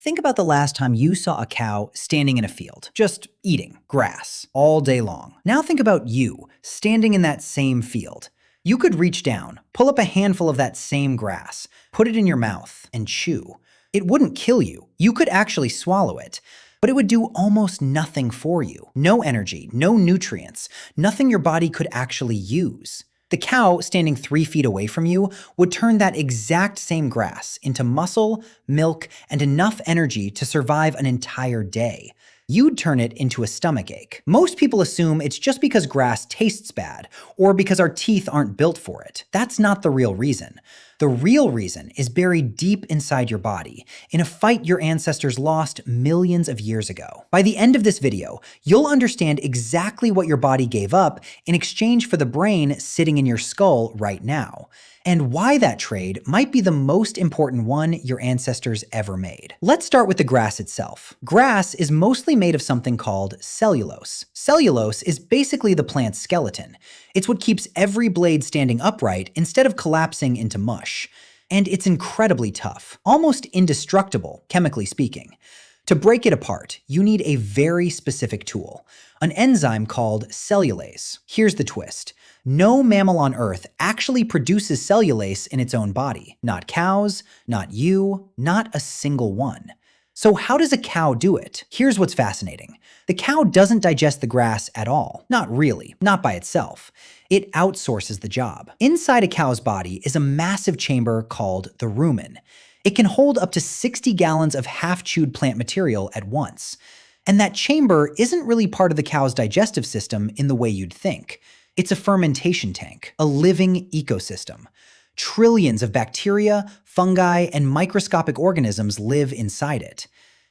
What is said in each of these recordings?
Think about the last time you saw a cow standing in a field, just eating grass all day long. Now think about you standing in that same field. You could reach down, pull up a handful of that same grass, put it in your mouth, and chew. It wouldn't kill you. You could actually swallow it. But it would do almost nothing for you. No energy, no nutrients, nothing your body could actually use. The cow standing 3 feet away from you would turn that exact same grass into muscle, milk, and enough energy to survive an entire day. You'd turn it into a stomachache. Most people assume it's just because grass tastes bad, or because our teeth aren't built for it. That's not the real reason. The real reason is buried deep inside your body, in a fight your ancestors lost millions of years ago. By the end of this video, you'll understand exactly what your body gave up in exchange for the brain sitting in your skull right now, and why that trade might be the most important one your ancestors ever made. Let's start with the grass itself. Grass is mostly made of something called cellulose. Cellulose is basically the plant's skeleton. It's what keeps every blade standing upright instead of collapsing into mush. And it's incredibly tough, almost indestructible, chemically speaking. To break it apart, you need a very specific tool, an enzyme called cellulase. Here's the twist. No mammal on Earth actually produces cellulase in its own body. Not cows, not you, not a single one. So how does a cow do it? Here's what's fascinating. The cow doesn't digest the grass at all. Not really, not by itself. It outsources the job. Inside a cow's body is a massive chamber called the rumen. It can hold up to 60 gallons of half-chewed plant material at once. And that chamber isn't really part of the cow's digestive system in the way you'd think. It's a fermentation tank, a living ecosystem. Trillions of bacteria, fungi, and microscopic organisms live inside it.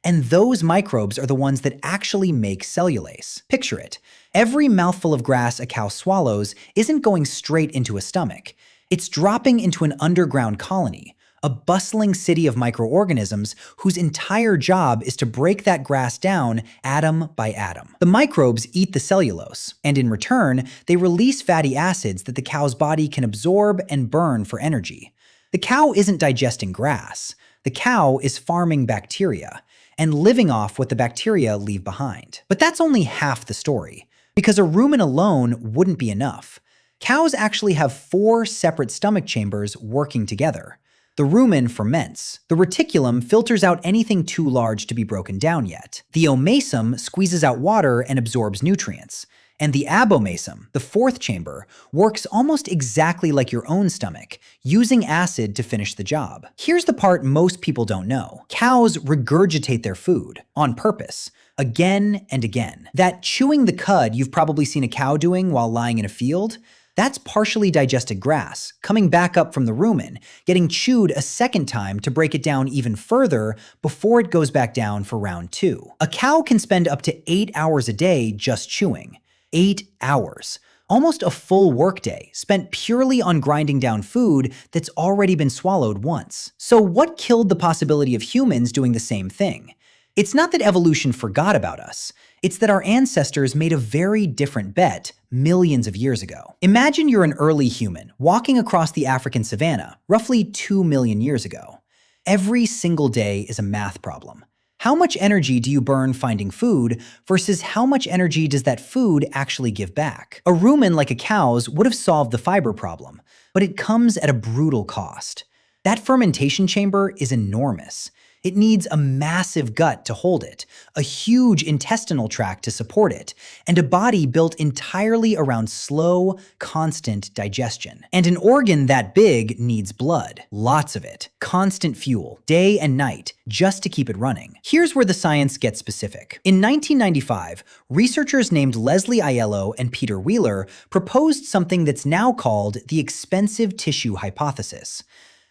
And those microbes are the ones that actually make cellulase. Picture it. Every mouthful of grass a cow swallows isn't going straight into a stomach. It's dropping into an underground colony, a bustling city of microorganisms whose entire job is to break that grass down atom by atom. The microbes eat the cellulose, and in return, they release fatty acids that the cow's body can absorb and burn for energy. The cow isn't digesting grass. The cow is farming bacteria and living off what the bacteria leave behind. But that's only half the story, because a rumen alone wouldn't be enough. Cows actually have 4 separate stomach chambers working together. The rumen ferments. The reticulum filters out anything too large to be broken down yet. The omasum squeezes out water and absorbs nutrients. And the abomasum, the 4th chamber, works almost exactly like your own stomach, using acid to finish the job. Here's the part most people don't know. Cows regurgitate their food, on purpose, again and again. That chewing the cud you've probably seen a cow doing while lying in a field, that's partially digested grass, coming back up from the rumen, getting chewed a second time to break it down even further before it goes back down for round 2. A cow can spend up to 8 hours a day just chewing. 8 hours. Almost a full workday spent purely on grinding down food that's already been swallowed once. So what killed the possibility of humans doing the same thing? It's not that evolution forgot about us. It's that our ancestors made a very different bet millions of years ago. Imagine you're an early human walking across the African savanna roughly 2 million years ago. Every single day is a math problem. How much energy do you burn finding food versus how much energy does that food actually give back? A rumen like a cow's would have solved the fiber problem, but it comes at a brutal cost. That fermentation chamber is enormous. It needs a massive gut to hold it, a huge intestinal tract to support it, and a body built entirely around slow, constant digestion. And an organ that big needs blood, lots of it, constant fuel, day and night, just to keep it running. Here's where the science gets specific. In 1995, researchers named Leslie Aiello and Peter Wheeler proposed something that's now called the expensive tissue hypothesis.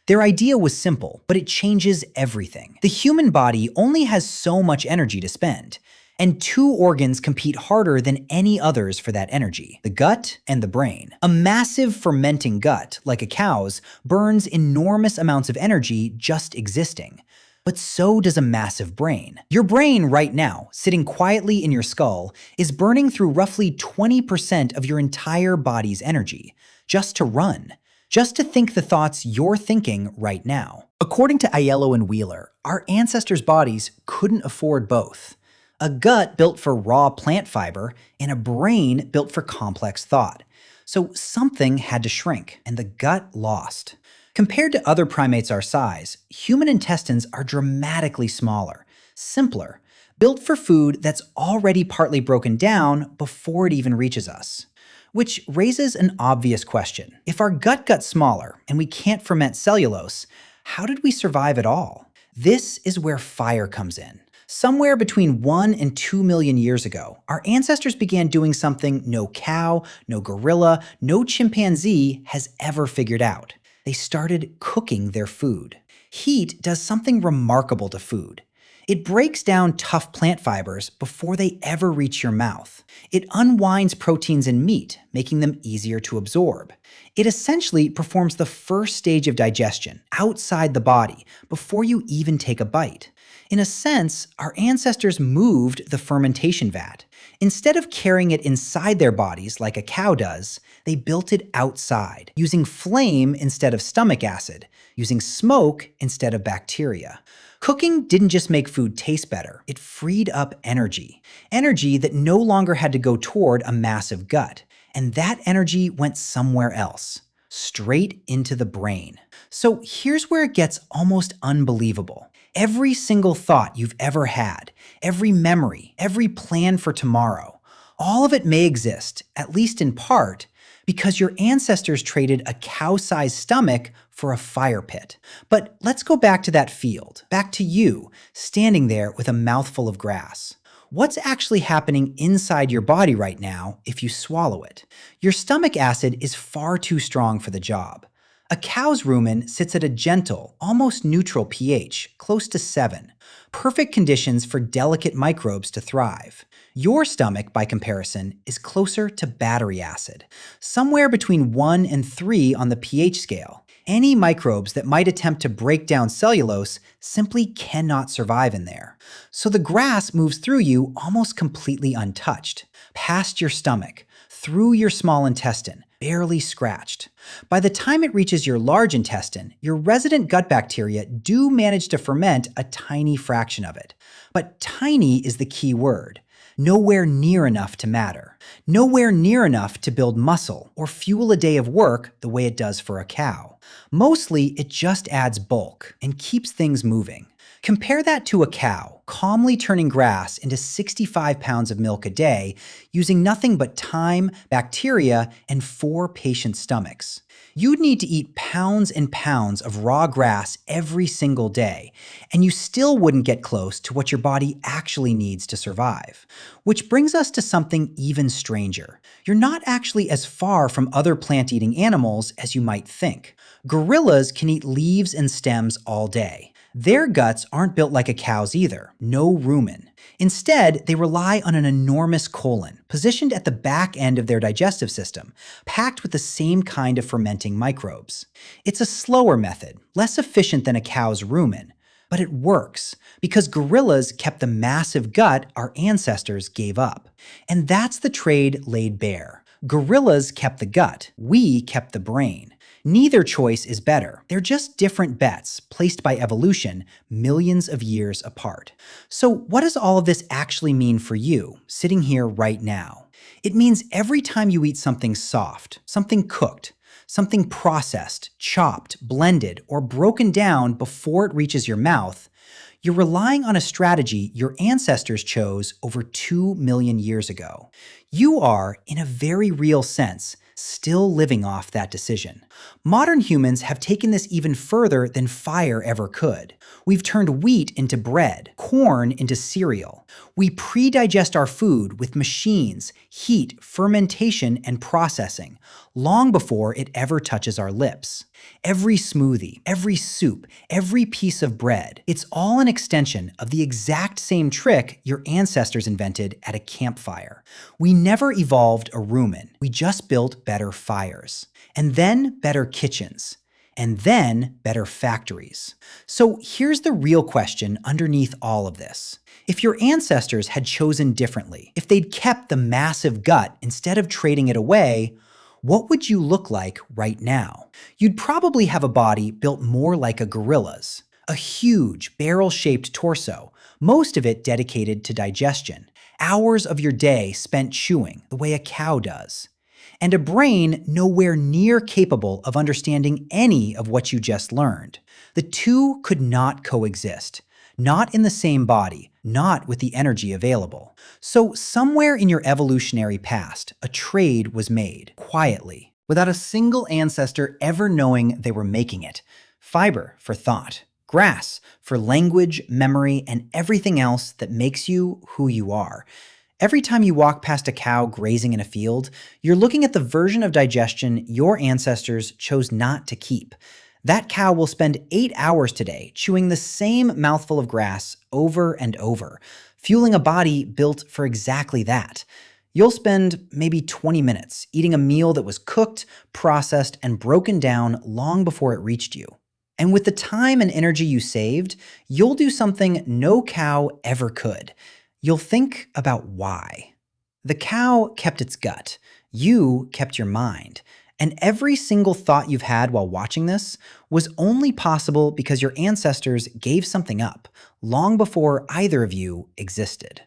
Their idea was simple, but it changes everything. The human body only has so much energy to spend, and 2 organs compete harder than any others for that energy, the gut and the brain. A massive fermenting gut, like a cow's, burns enormous amounts of energy just existing. But so does a massive brain. Your brain right now, sitting quietly in your skull, is burning through roughly 20% of your entire body's energy, just to run. just to think the thoughts you're thinking right now. According to Aiello and Wheeler, our ancestors' bodies couldn't afford both. A gut built for raw plant fiber and a brain built for complex thought. So something had to shrink, and the gut lost. Compared to other primates our size, human intestines are dramatically smaller, simpler, built for food that's already partly broken down before it even reaches us. Which raises an obvious question. If our gut got smaller and we can't ferment cellulose, how did we survive at all? This is where fire comes in. Somewhere between 1 and 2 million years ago, our ancestors began doing something no cow, no gorilla, no chimpanzee has ever figured out. They started cooking their food. Heat does something remarkable to food. It breaks down tough plant fibers before they ever reach your mouth. It unwinds proteins in meat, making them easier to absorb. It essentially performs the first stage of digestion outside the body before you even take a bite. In a sense, our ancestors moved the fermentation vat. Instead of carrying it inside their bodies like a cow does, they built it outside, using flame instead of stomach acid, using smoke instead of bacteria. Cooking didn't just make food taste better, it freed up energy. Energy that no longer had to go toward a massive gut. And that energy went somewhere else, straight into the brain. So here's where it gets almost unbelievable. Every single thought you've ever had, every memory, every plan for tomorrow, all of it may exist, at least in part, because your ancestors traded a cow-sized stomach for a fire pit. But let's go back to that field, back to you, standing there with a mouthful of grass. What's actually happening inside your body right now if you swallow it? Your stomach acid is far too strong for the job. A cow's rumen sits at a gentle, almost neutral pH, close to 7. Perfect conditions for delicate microbes to thrive. Your stomach, by comparison, is closer to battery acid, somewhere between 1 and 3 on the pH scale. Any microbes that might attempt to break down cellulose simply cannot survive in there. So the grass moves through you almost completely untouched, past your stomach, through your small intestine, barely scratched. By the time it reaches your large intestine, your resident gut bacteria do manage to ferment a tiny fraction of it. But tiny is the key word. Nowhere near enough to matter. Nowhere near enough to build muscle or fuel a day of work the way it does for a cow. Mostly, it just adds bulk and keeps things moving. Compare that to a cow calmly turning grass into 65 pounds of milk a day using nothing but time, bacteria, and 4 patient stomachs. You'd need to eat pounds and pounds of raw grass every single day, and you still wouldn't get close to what your body actually needs to survive. Which brings us to something even stranger. You're not actually as far from other plant-eating animals as you might think. Gorillas can eat leaves and stems all day. Their guts aren't built like a cow's either, no rumen. Instead, they rely on an enormous colon, positioned at the back end of their digestive system, packed with the same kind of fermenting microbes. It's a slower method, less efficient than a cow's rumen, but it works because gorillas kept the massive gut our ancestors gave up. And that's the trade laid bare. Gorillas kept the gut, we kept the brain. Neither choice is better. They're just different bets placed by evolution millions of years apart. So what does all of this actually mean for you, sitting here right now? It means every time you eat something soft, something cooked, something processed, chopped, blended, or broken down before it reaches your mouth, you're relying on a strategy your ancestors chose over 2 million years ago. You are, in a very real sense, still living off that decision. Modern humans have taken this even further than fire ever could. We've turned wheat into bread, corn into cereal. We pre-digest our food with machines, heat, fermentation, and processing, long before it ever touches our lips. Every smoothie, every soup, every piece of bread, it's all an extension of the exact same trick your ancestors invented at a campfire. We never evolved a rumen, we just built better fires. And then better kitchens. And then better factories. So here's the real question underneath all of this. If your ancestors had chosen differently, if they'd kept the massive gut instead of trading it away, what would you look like right now? You'd probably have a body built more like a gorilla's. A huge, barrel-shaped torso, most of it dedicated to digestion. Hours of your day spent chewing, the way a cow does. And a brain nowhere near capable of understanding any of what you just learned. The two could not coexist. Not in the same body, not with the energy available. So somewhere in your evolutionary past, a trade was made, quietly, without a single ancestor ever knowing they were making it. Fiber for thought. Grass for language, memory, and everything else that makes you who you are. Every time you walk past a cow grazing in a field, you're looking at the version of digestion your ancestors chose not to keep. That cow will spend 8 hours today chewing the same mouthful of grass over and over, fueling a body built for exactly that. You'll spend maybe 20 minutes eating a meal that was cooked, processed, and broken down long before it reached you. And with the time and energy you saved, you'll do something no cow ever could. You'll think about why. The cow kept its gut. You kept your mind. And every single thought you've had while watching this was only possible because your ancestors gave something up long before either of you existed.